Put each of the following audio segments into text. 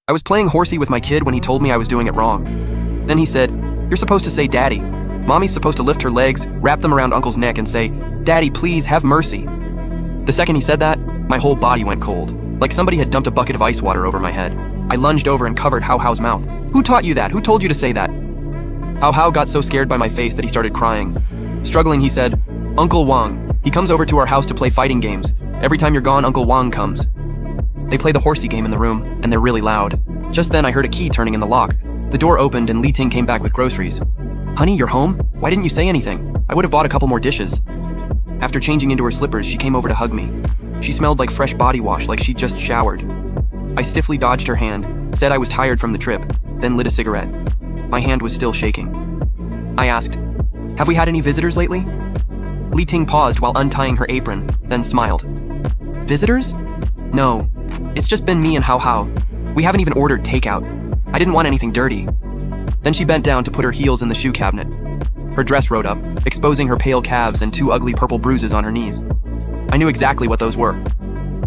I was playing horsey with my kid when he told me I was doing it wrong. Then he said, "You're supposed to say daddy. Mommy's supposed to lift her legs, wrap them around Uncle's neck and say, 'Daddy, please, have mercy.'" The second he said that, my whole body went cold, like somebody had dumped a bucket of ice water over my head. I lunged over and covered Hao Hao's mouth. "Who taught you that? Who told you to say that?" Hao Hao got so scared by my face that he started crying. Struggling, he said, "Uncle Wang. He comes over to our house to play fighting games. Every time you're gone, Uncle Wang comes." They play the horsey game in the room, and they're really loud. Just then, I heard a key turning in the lock. The door opened, and Li Ting came back with groceries. "Honey, you're home? Why didn't you say anything? I would have bought a couple more dishes." After changing into her slippers, she came over to hug me. She smelled like fresh body wash, like she'd just showered. I stiffly dodged her hand, said I was tired from the trip, then lit a cigarette. My hand was still shaking. I asked, "Have we had any visitors lately?" Li Ting paused while untying her apron, then smiled. "Visitors? No. It's just been me and Hao Hao. We haven't even ordered takeout. I didn't want anything dirty." Then she bent down to put her heels in the shoe cabinet. Her dress rode up, exposing her pale calves and 2 ugly purple bruises on her knees. I knew exactly what those were.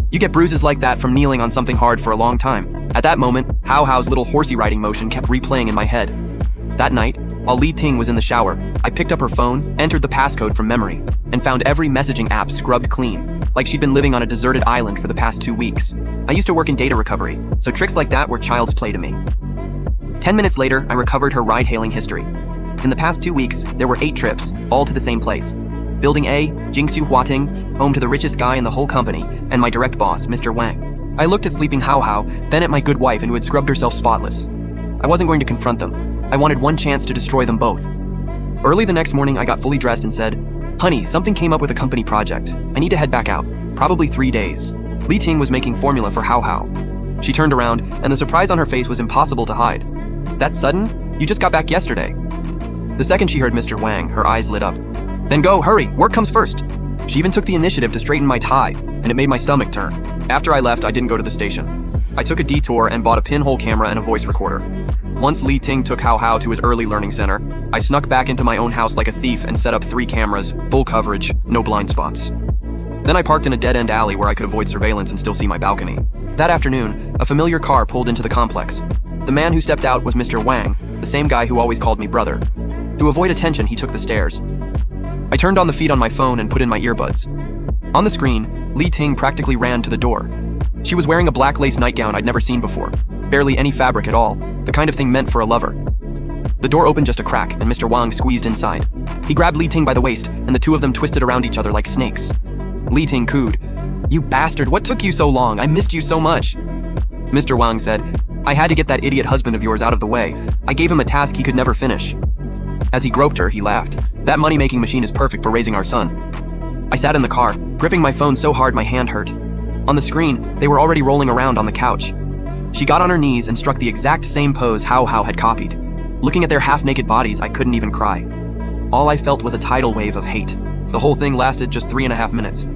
You get bruises like that from kneeling on something hard for a long time. At that moment, Hao Hao's little horsey riding motion kept replaying in my head. That night, while Li Ting was in the shower, I picked up her phone, entered the passcode from memory, and found every messaging app scrubbed clean, like she'd been living on a deserted island for the past 2 weeks. I used to work in data recovery, so tricks like that were child's play to me. 10 minutes later, I recovered her ride-hailing history. In the past 2 weeks, there were 8 trips, all to the same place. Building A, Jingsu Huating, home to the richest guy in the whole company, and my direct boss, Mr. Wang. I looked at sleeping Hao Hao, then at my good wife who had scrubbed herself spotless. I wasn't going to confront them. I wanted one chance to destroy them both. Early the next morning, I got fully dressed and said, "Honey, something came up with a company project. I need to head back out. Probably 3 days." Li Ting was making formula for Hao Hao. She turned around, and the surprise on her face was impossible to hide. "That sudden? You just got back yesterday." The second she heard Mr. Wang, her eyes lit up. "Then go, hurry, work comes first." She even took the initiative to straighten my tie, and it made my stomach turn. After I left, I didn't go to the station. I took a detour and bought a pinhole camera and a voice recorder. Once Li Ting took Hao Hao to his early learning center, I snuck back into my own house like a thief and set up 3 cameras, full coverage, no blind spots. Then I parked in a dead-end alley where I could avoid surveillance and still see my balcony. That afternoon, a familiar car pulled into the complex. The man who stepped out was Mr. Wang, the same guy who always called me brother. To avoid attention, he took the stairs. I turned on the feed on my phone and put in my earbuds. On the screen, Li Ting practically ran to the door. She was wearing a black lace nightgown I'd never seen before. Barely any fabric at all, the kind of thing meant for a lover. The door opened just a crack, and Mr. Wang squeezed inside. He grabbed Li Ting by the waist, and the two of them twisted around each other like snakes. Li Ting cooed, "You bastard, what took you so long? I missed you so much." Mr. Wang said, "I had to get that idiot husband of yours out of the way. I gave him a task he could never finish." As he groped her, he laughed. "That money-making machine is perfect for raising our son." I sat in the car, gripping my phone so hard my hand hurt. On the screen, they were already rolling around on the couch. She got on her knees and struck the exact same pose Hao Hao had copied. Looking at their half-naked bodies, I couldn't even cry. All I felt was a tidal wave of hate. The whole thing lasted just 3.5 minutes.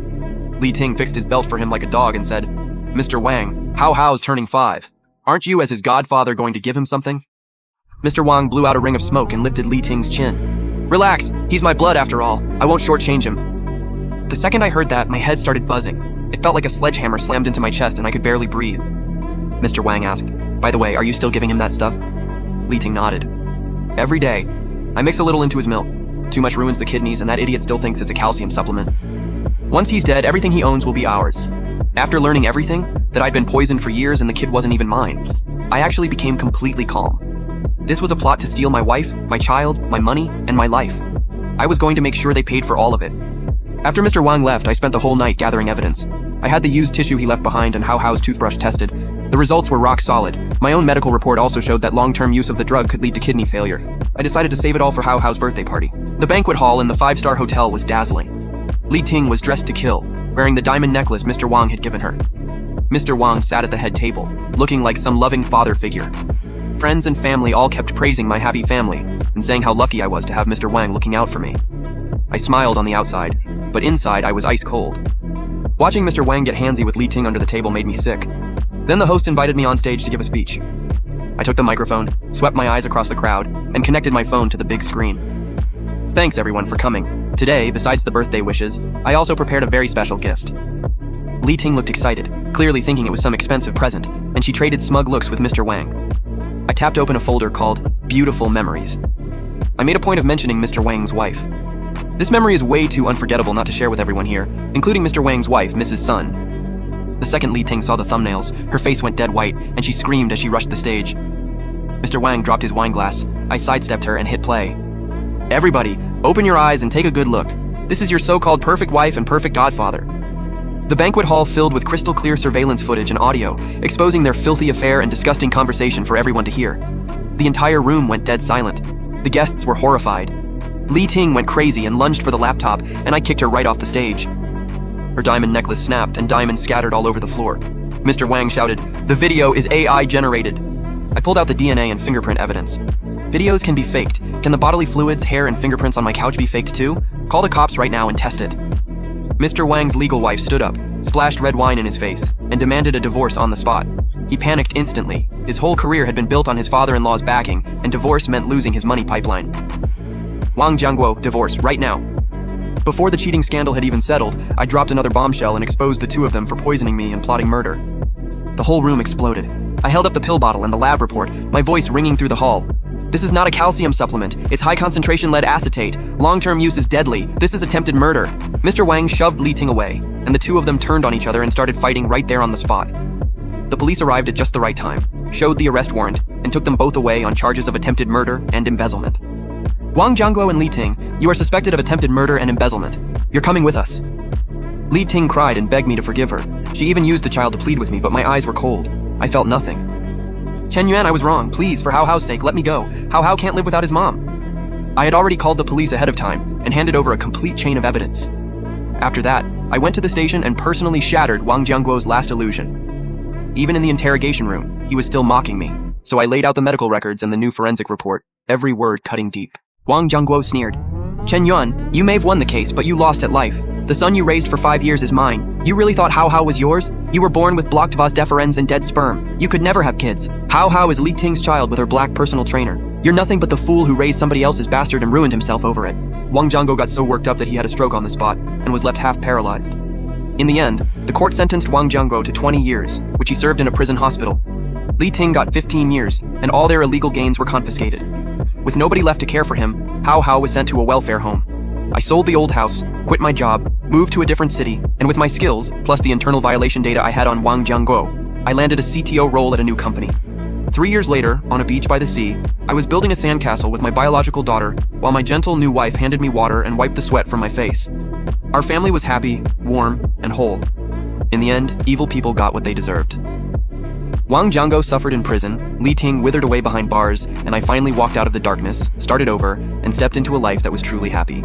Li Ting fixed his belt for him like a dog and said, "Mr. Wang, Hao Hao's turning 5. Aren't you, as his godfather, going to give him something?" Mr. Wang blew out a ring of smoke and lifted Li Ting's chin. "Relax, he's my blood after all. I won't shortchange him." The second I heard that, my head started buzzing. It felt like a sledgehammer slammed into my chest and I could barely breathe. Mr. Wang asked, "By the way, are you still giving him that stuff?" Li Ting nodded. "Every day. I mix a little into his milk. Too much ruins the kidneys and that idiot still thinks it's a calcium supplement. Once he's dead, everything he owns will be ours." After learning everything, that I'd been poisoned for years and the kid wasn't even mine, I actually became completely calm. This was a plot to steal my wife, my child, my money, and my life. I was going to make sure they paid for all of it. After Mr. Wang left, I spent the whole night gathering evidence. I had the used tissue he left behind and Hao Hao's toothbrush tested. The results were rock solid. My own medical report also showed that long-term use of the drug could lead to kidney failure. I decided to save it all for Hao Hao's birthday party. The banquet hall in the 5-star hotel was dazzling. Li Ting was dressed to kill, wearing the diamond necklace Mr. Wang had given her. Mr. Wang sat at the head table, looking like some loving father figure. Friends and family all kept praising my happy family and saying how lucky I was to have Mr. Wang looking out for me. I smiled on the outside, but inside I was ice cold. Watching Mr. Wang get handsy with Li Ting under the table made me sick. Then the host invited me on stage to give a speech. I took the microphone, swept my eyes across the crowd, and connected my phone to the big screen. "Thanks everyone for coming. Today, besides the birthday wishes, I also prepared a very special gift." Li Ting looked excited, clearly thinking it was some expensive present, and she traded smug looks with Mr. Wang. I tapped open a folder called Beautiful Memories. I made a point of mentioning Mr. Wang's wife. This memory is way too unforgettable not to share with everyone here, including Mr. Wang's wife, Mrs. Sun. The second Li Ting saw the thumbnails, her face went dead white, and she screamed as she rushed the stage. Mr. Wang dropped his wine glass. I sidestepped her and hit play. Everybody, open your eyes and take a good look. This is your so-called perfect wife and perfect godfather. The banquet hall filled with crystal clear surveillance footage and audio, exposing their filthy affair and disgusting conversation for everyone to hear. The entire room went dead silent. The guests were horrified. Li Ting went crazy and lunged for the laptop, and I kicked her right off the stage. Her diamond necklace snapped and diamonds scattered all over the floor. Mr. Wang shouted, "The video is AI generated." I pulled out the DNA and fingerprint evidence. Videos can be faked. Can the bodily fluids, hair, and fingerprints on my couch be faked too? Call the cops right now and test it. Mr. Wang's legal wife stood up, splashed red wine in his face, and demanded a divorce on the spot. He panicked instantly. His whole career had been built on his father-in-law's backing, and divorce meant losing his money pipeline. Wang Jiangguo, divorce, right now. Before the cheating scandal had even settled, I dropped another bombshell and exposed the two of them for poisoning me and plotting murder. The whole room exploded. I held up the pill bottle and the lab report, my voice ringing through the hall. This is not a calcium supplement. It's high-concentration lead acetate. Long-term use is deadly. This is attempted murder. Mr. Wang shoved Li Ting away, and the two of them turned on each other and started fighting right there on the spot. The police arrived at just the right time, showed the arrest warrant, and took them both away on charges of attempted murder and embezzlement. Wang Jiangguo and Li Ting, you are suspected of attempted murder and embezzlement. You're coming with us. Li Ting cried and begged me to forgive her. She even used the child to plead with me, but my eyes were cold. I felt nothing. Chen Yuan, I was wrong. Please, for Hao Hao's sake, let me go. Hao Hao can't live without his mom. I had already called the police ahead of time and handed over a complete chain of evidence. After that, I went to the station and personally shattered Wang Jiangguo's last illusion. Even in the interrogation room, he was still mocking me, so I laid out the medical records and the new forensic report, every word cutting deep. Wang Jiangguo sneered. Chen Yuan, you may have won the case, but you lost at life. The son you raised for 5 years is mine. You really thought Hao Hao was yours? You were born with blocked vas deferens and dead sperm. You could never have kids. Hao Hao is Li Ting's child with her black personal trainer. You're nothing but the fool who raised somebody else's bastard and ruined himself over it. Wang Jiangguo got so worked up that he had a stroke on the spot and was left half paralyzed. In the end, the court sentenced Wang Jiangguo to 20 years, which he served in a prison hospital. Li Ting got 15 years, and all their illegal gains were confiscated. With nobody left to care for him, Hao Hao was sent to a welfare home. I sold the old house, quit my job, moved to a different city, and with my skills, plus the internal violation data I had on Wang Jiangguo, I landed a CTO role at a new company. 3 years later, on a beach by the sea, I was building a sandcastle with my biological daughter, while my gentle new wife handed me water and wiped the sweat from my face. Our family was happy, warm, and whole. In the end, evil people got what they deserved. Wang Jiangguo suffered in prison, Li Ting withered away behind bars, and I finally walked out of the darkness, started over, and stepped into a life that was truly happy.